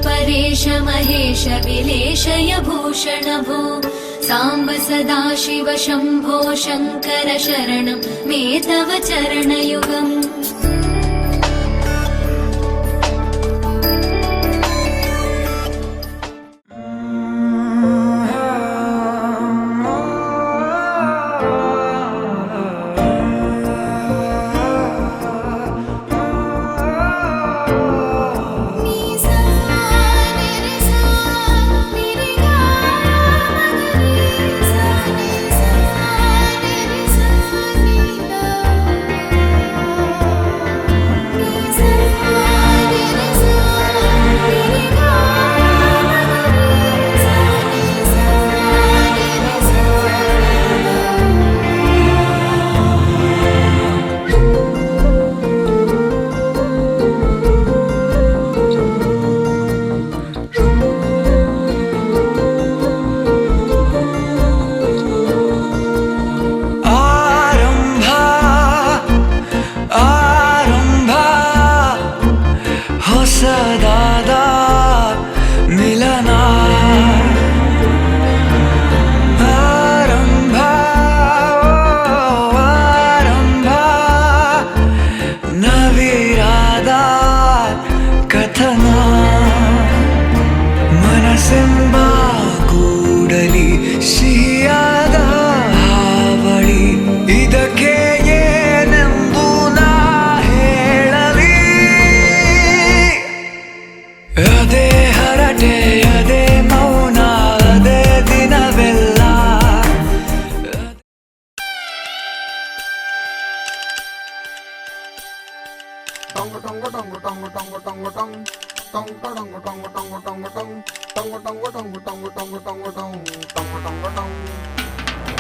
परेश महेश विलेशय भूषण भो साम्ब सदाशिव शम्भो शङ्कर शरणं मे तव चरणयुगम्। सदादा मिलना आरंभ आरंभ नवीरादा कथना मनसेंब ಕೂಡಲಿ ಸಿಹಿಯಾದ ಹಾವಳಿ ಇದಕ್ಕೆ ಏನೆಂದು ನಾ ಹೇಳಲಿ ಅದೇ ಹರಟೆ ಅದೇ ಮೌನ ಅದೇ ದಿನವೆಲ್ಲ Tonga Tonga Tonga Tonga Tonga Tonga Tonga tong tong tong tong tong tong tong tong tong tong tong tong tong tong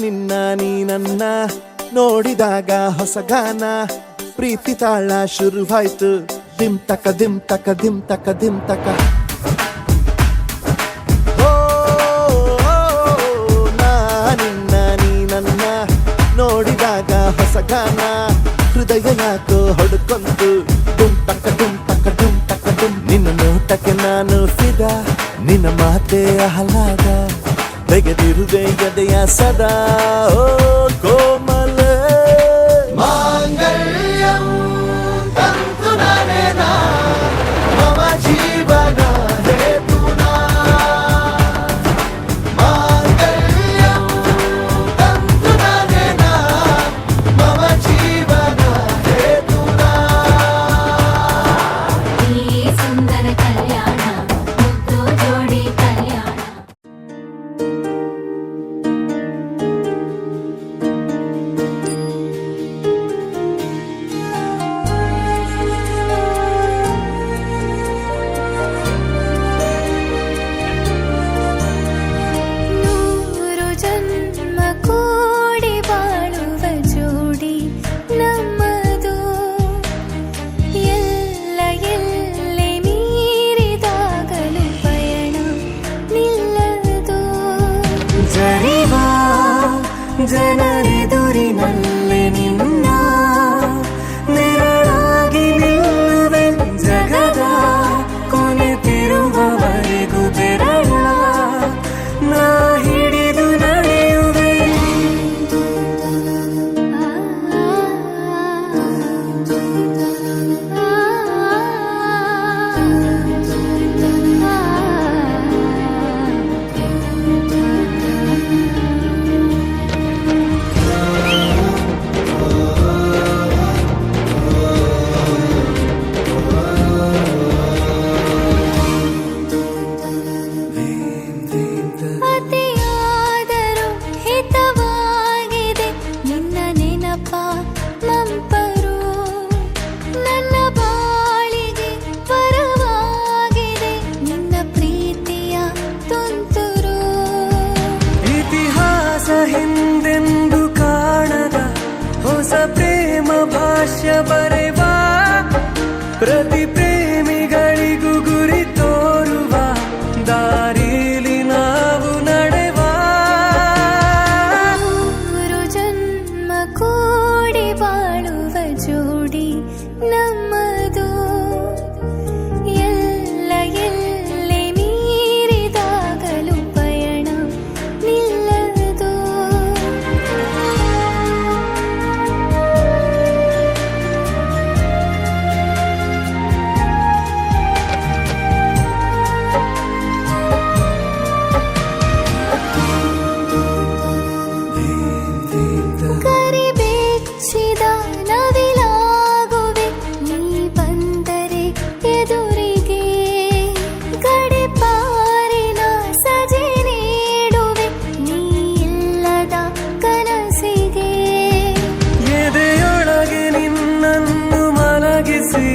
ನಿನ್ನ ನೀ ನನ್ನ ನೋಡಿದಾಗ ಹೊಸಗಾನ ಪ್ರೀತಿ ತಾಳ ಶುರುವಾಯ್ತು ದಿಮ್ ತಕ ದಿಮ್ ತಕ ದಿಮ್ ತಕ ದಿಮ್ ತಕ ನಿನ್ನ ನೀ ನನ್ನ ನೋಡಿದಾಗ ಹೊಸಗಾನ ಹೃದಯ ಯಾಕೋ ಹೊಡ್ಕೊಂತು ಡುಮ್ ತಕ ಡುಮ್ ತಕ ಡುಮ್ ತಕ ಡುಮ್ ನಿನ್ನ ನೋಟಕ್ಕೆ ನಾನು ಫಿದಾ ನಿನ್ನ ಮಾತೆ ಆಹ್ಲಾದ ತೆಗೆದಿರುವೆ ಎದೆಯ ಸದಾ ಓ ಕೋಮಲ ಮಾಂಗಲ್ಯಂ ತಂತು ನಾನೇನಾ ಮಮ ಜೀವನ ಹೇತುನಾ ಮಾಂಗಲ್ಯಂ ತಂತು ನಾನೇನಾ ಮಮ ಜೀವನ ಹೇತುನಾ ಈ ಸುಂದರ ಕಲ್ಯಾಣ ಮುದ್ದು ಜೋಡಿ ಕಲ್ಯಾಣ ಪ್ರತಿ ಪ್ರೇಮಿಗಳಿಗೂ ಗುರಿ ತೋರುವ ದಾರಿಲಿ ನಾವು ನಡೆವ ಮೂರು ಜನ್ಮ ಕೂಡಿ ಬಾಳುವ ಜೋಡಿ ನಮ್ಮದು ಎಲ್ಲ ಎಲ್ಲೆ ಮೀರಿದಾಗಲೂ ಪಯಣ ನಿಲ್ಲದು ಕರಿಬೆಚ್ಚಿದ ನವಿಲಾಗುವೆ ನೀ ಬಂದರೆ ಎದುರಿಗೆ ಗಡಿಪಾರಿನ ಸಜೆ ನೀಡುವೆ ನೀ ಇಲ್ಲದ ಕನಸಿಗೆ ಎದೆಯೊಳಗೆ ನಿನ್ನನ್ನು ಮಲಗಿಸಿ